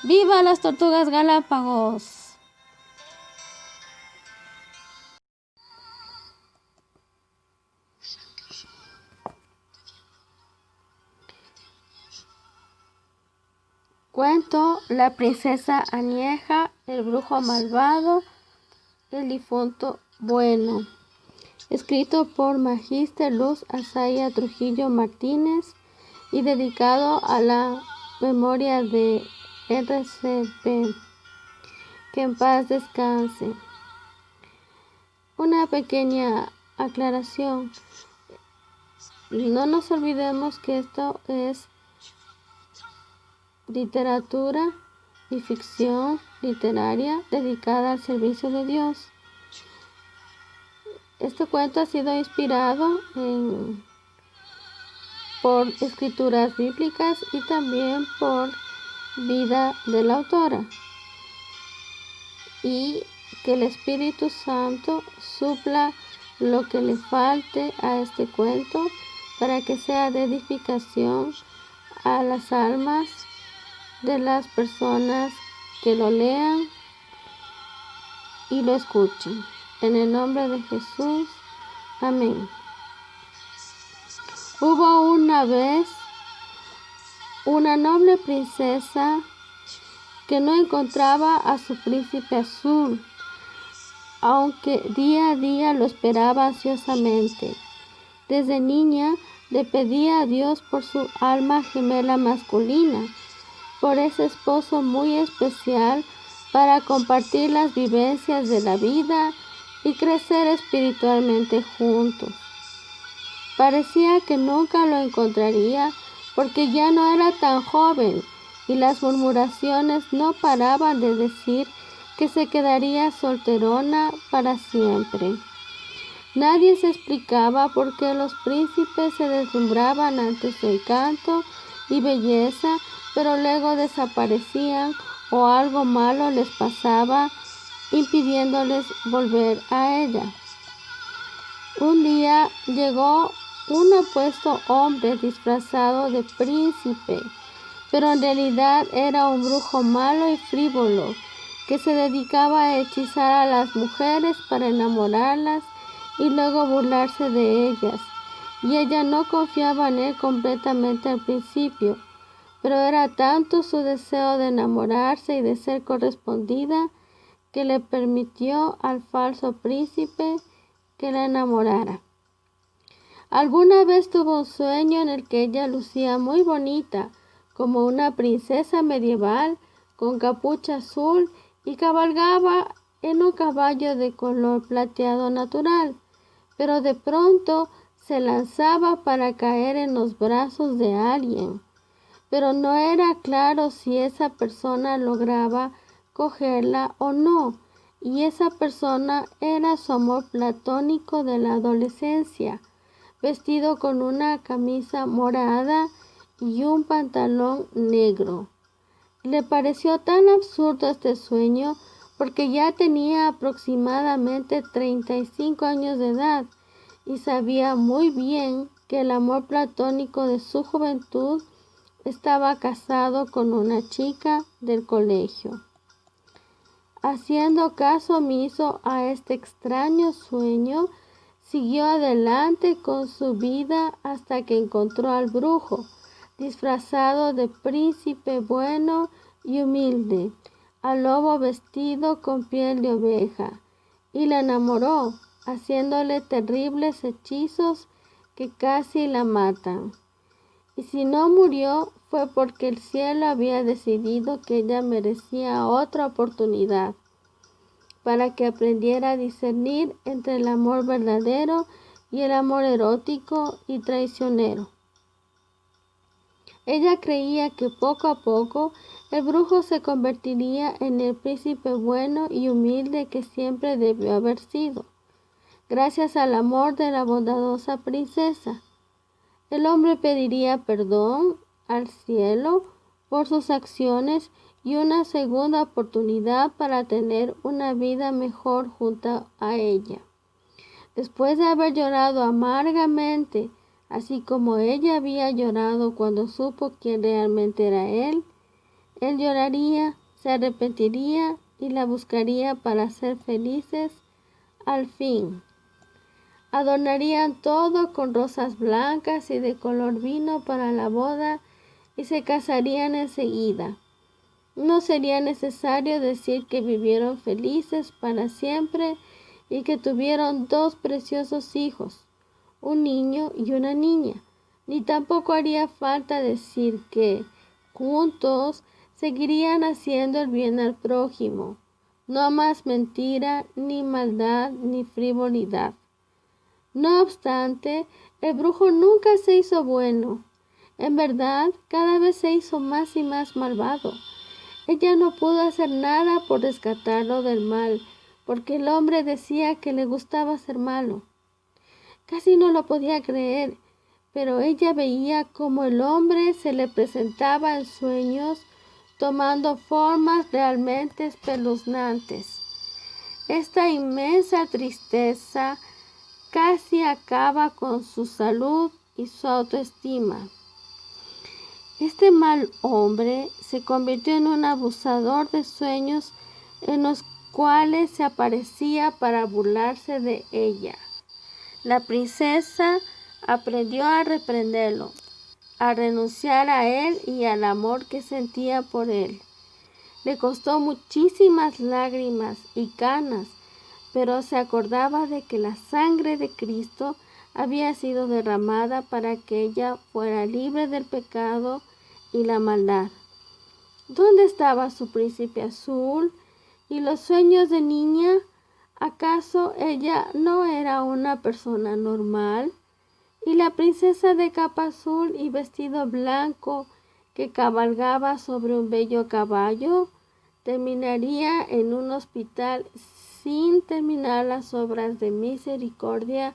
Speaker 1: ¡Viva las tortugas Galápagos! Cuento La princesa añeja, el brujo malvado, el difunto bueno. Escrito por Magister Luz Azaya Trujillo Martínez y dedicado a la memoria de RCP. Que en paz descanse. Una pequeña aclaración. No nos olvidemos que esto es literatura y ficción literaria dedicada al servicio de Dios. Este cuento ha sido inspirado por escrituras bíblicas y también por vida de la autora. Y que el Espíritu Santo supla lo que le falte a este cuento para que sea de edificación a las almas de las personas que lo lean y lo escuchen. En el nombre de Jesús. Amén. Hubo una vez una noble princesa que no encontraba a su príncipe azul, aunque día a día lo esperaba ansiosamente. Desde niña le pedía a Dios por su alma gemela masculina, por ese esposo muy especial para compartir las vivencias de la vida y crecer espiritualmente juntos. Parecía que nunca lo encontraría porque ya no era tan joven y las murmuraciones no paraban de decir que se quedaría solterona para siempre. Nadie se explicaba por qué los príncipes se deslumbraban ante su encanto y belleza, pero luego desaparecían o algo malo les pasaba, impidiéndoles volver a ella. Un día llegó un apuesto hombre disfrazado de príncipe, pero en realidad era un brujo malo y frívolo, que se dedicaba a hechizar a las mujeres para enamorarlas y luego burlarse de ellas. Y ella no confiaba en él completamente al principio, pero era tanto su deseo de enamorarse y de ser correspondida que le permitió al falso príncipe que la enamorara. Alguna vez tuvo un sueño en el que ella lucía muy bonita, como una princesa medieval con capucha azul y cabalgaba en un caballo de color plateado natural, pero de pronto se lanzaba para caer en los brazos de alguien, pero no era claro si esa persona lograba cogerla o no, y esa persona era su amor platónico de la adolescencia, vestido con una camisa morada y un pantalón negro. Le pareció tan absurdo este sueño porque ya tenía aproximadamente 35 años de edad y sabía muy bien que el amor platónico de su juventud estaba casado con una chica del colegio. Haciendo caso omiso a este extraño sueño, siguió adelante con su vida hasta que encontró al brujo, disfrazado de príncipe bueno y humilde, al lobo vestido con piel de oveja, y la enamoró, haciéndole terribles hechizos que casi la matan. Y si no murió, fue porque el cielo había decidido que ella merecía otra oportunidad, para que aprendiera a discernir entre el amor verdadero y el amor erótico y traicionero. Ella creía que poco a poco el brujo se convertiría en el príncipe bueno y humilde que siempre debió haber sido, gracias al amor de la bondadosa princesa. El hombre pediría perdón al cielo por sus acciones y una segunda oportunidad para tener una vida mejor junto a ella. Después de haber llorado amargamente, así como ella había llorado cuando supo quién realmente era él lloraría, se arrepentiría y la buscaría para ser felices al fin. Adornarían todo con rosas blancas y de color vino para la boda y se casarían enseguida. No sería necesario decir que vivieron felices para siempre y que tuvieron 2 preciosos hijos, un niño y una niña, ni tampoco haría falta decir que, juntos, seguirían haciendo el bien al prójimo, no más mentira, ni maldad, ni frivolidad. No obstante, el brujo nunca se hizo bueno. En verdad, cada vez se hizo más y más malvado. Ella no pudo hacer nada por rescatarlo del mal, porque el hombre decía que le gustaba ser malo. Casi no lo podía creer, pero ella veía cómo el hombre se le presentaba en sueños, tomando formas realmente espeluznantes. Esta inmensa tristeza casi acaba con su salud y su autoestima. Este mal hombre se convirtió en un abusador de sueños en los cuales se aparecía para burlarse de ella. La princesa aprendió a reprenderlo, a renunciar a él y al amor que sentía por él. Le costó muchísimas lágrimas y canas, pero se acordaba de que la sangre de Cristo había sido derramada para que ella fuera libre del pecado y la maldad. ¿Dónde estaba su príncipe azul y los sueños de niña? ¿Acaso ella no era una persona normal? ¿Y la princesa de capa azul y vestido blanco que cabalgaba sobre un bello caballo terminaría en un hospital sin terminar las obras de misericordia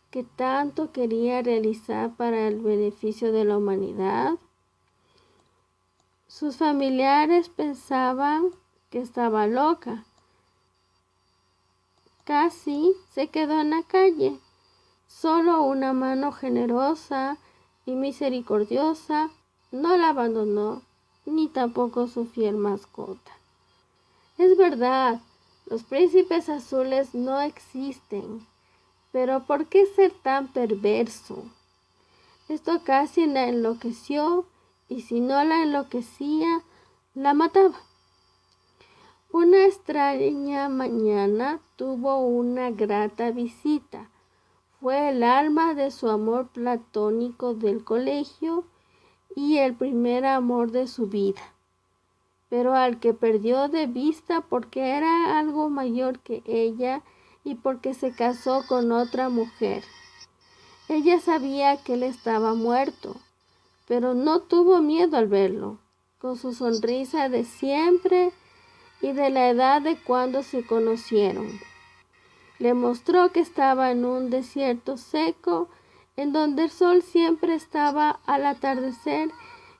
Speaker 1: que tanto quería realizar para el beneficio de la humanidad? Sus familiares pensaban que estaba loca. Casi se quedó en la calle. Solo una mano generosa y misericordiosa no la abandonó, ni tampoco su fiel mascota. Es verdad, los príncipes azules no existen, pero ¿por qué ser tan perverso? Esto casi la enloqueció, y si no la enloquecía, la mataba. Una extraña mañana tuvo una grata visita. Fue el alma de su amor platónico del colegio y el primer amor de su vida, pero al que perdió de vista porque era algo mayor que ella y porque se casó con otra mujer. Ella sabía que él estaba muerto, pero no tuvo miedo al verlo, con su sonrisa de siempre y de la edad de cuando se conocieron. Le mostró que estaba en un desierto seco, en donde el sol siempre estaba al atardecer,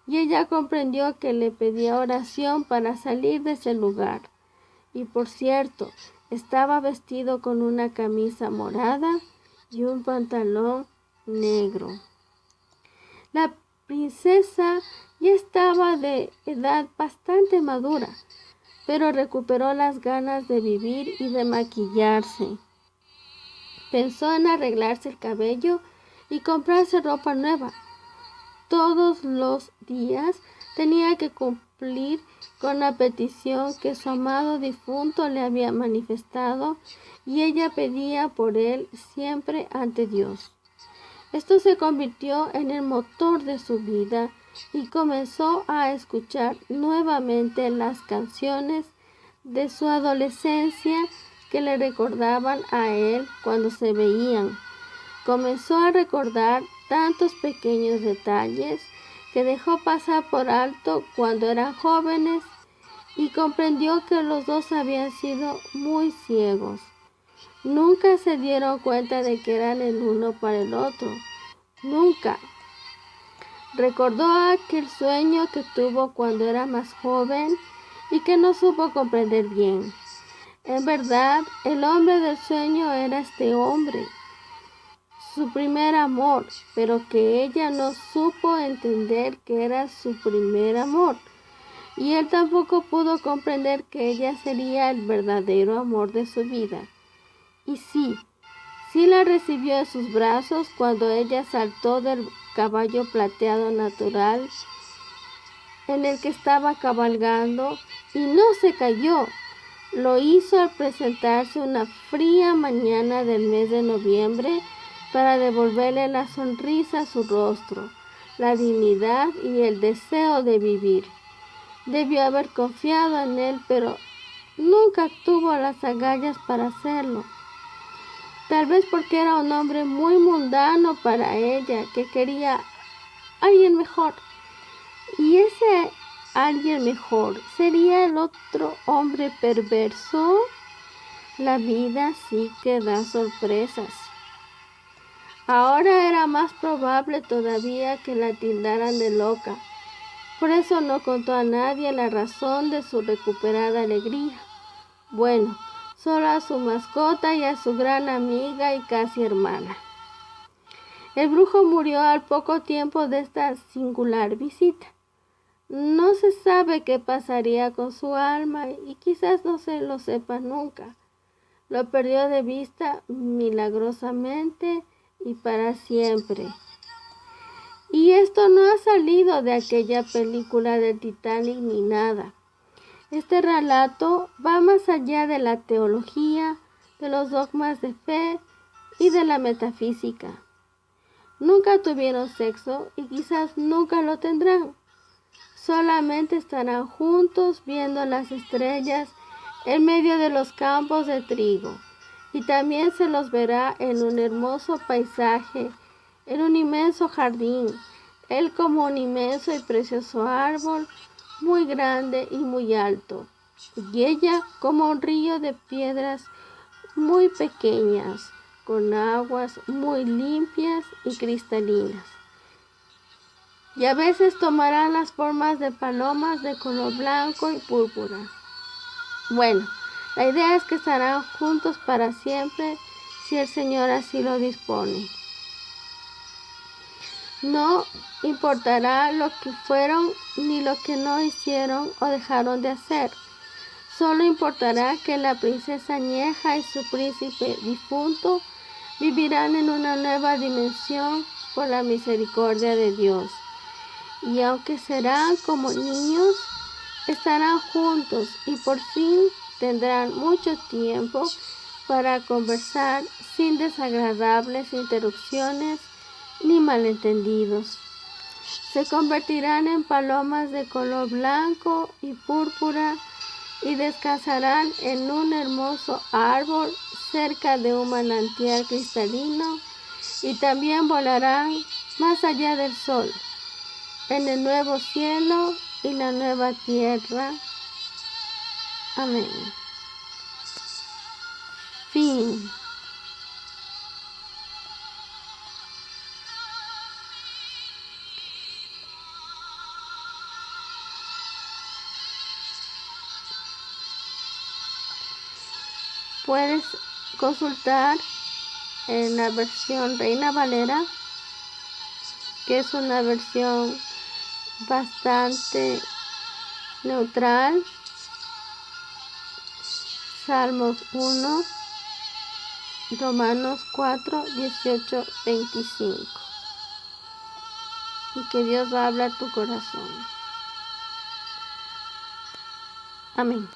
Speaker 1: y ella comprendió que le pedía oración para salir de ese lugar. Y por cierto, estaba vestido con una camisa morada y un pantalón negro. La princesa ya estaba de edad bastante madura, pero recuperó las ganas de vivir y de maquillarse. Pensó en arreglarse el cabello y comprarse ropa nueva. Todos los días tenía que cumplir con la petición que su amado difunto le había manifestado, y ella pedía por él siempre ante Dios. Esto se convirtió en el motor de su vida y comenzó a escuchar nuevamente las canciones de su adolescencia que le recordaban a él cuando se veían. Comenzó a recordar tantos pequeños detalles que dejó pasar por alto cuando eran jóvenes y comprendió que los dos habían sido muy ciegos. Nunca se dieron cuenta de que eran el uno para el otro. Nunca. Recordó aquel sueño que tuvo cuando era más joven y que no supo comprender bien. En verdad, el hombre del sueño era este hombre, su primer amor, pero que ella no supo entender que era su primer amor. Y él tampoco pudo comprender que ella sería el verdadero amor de su vida. Y sí la recibió en sus brazos cuando ella saltó del caballo plateado natural en el que estaba cabalgando y no se cayó. Lo hizo al presentarse una fría mañana del mes de noviembre para devolverle la sonrisa a su rostro, la dignidad y el deseo de vivir. Debió haber confiado en él, pero nunca tuvo las agallas para hacerlo. Tal vez porque era un hombre muy mundano para ella, que quería a alguien mejor. Y ese alguien mejor sería el otro hombre perverso. La vida sí que da sorpresas. Ahora era más probable todavía que la tildaran de loca. Por eso no contó a nadie la razón de su recuperada alegría. Bueno, solo a su mascota y a su gran amiga y casi hermana. El brujo murió al poco tiempo de esta singular visita. No se sabe qué pasaría con su alma y quizás no se lo sepa nunca. Lo perdió de vista milagrosamente y para siempre. Y esto no ha salido de aquella película del Titanic ni nada. Este relato va más allá de la teología, de los dogmas de fe y de la metafísica. Nunca tuvieron sexo y quizás nunca lo tendrán. Solamente estarán juntos viendo las estrellas en medio de los campos de trigo. Y también se los verá en un hermoso paisaje, en un inmenso jardín, él como un inmenso y precioso árbol, muy grande y muy alto, y ella como un río de piedras muy pequeñas, con aguas muy limpias y cristalinas. Y a veces tomarán las formas de palomas de color blanco y púrpura. Bueno, la idea es que estarán juntos para siempre si el Señor así lo dispone. No importará lo que fueron ni lo que no hicieron o dejaron de hacer. Solo importará que la princesa añeja y su príncipe difunto vivirán en una nueva dimensión por la misericordia de Dios. Y aunque serán como niños, estarán juntos y por fin tendrán mucho tiempo para conversar sin desagradables interrupciones ni malentendidos. Se convertirán en palomas de color blanco y púrpura y descansarán en un hermoso árbol cerca de un manantial cristalino y también volarán más allá del sol, en el nuevo cielo y la nueva tierra. Amén. Fin. Puedes consultar en la versión Reina Valera, que es una versión bastante neutral. Salmos 1, Romanos 4, 18, 25. Y que Dios va a hablar tu corazón. Amén.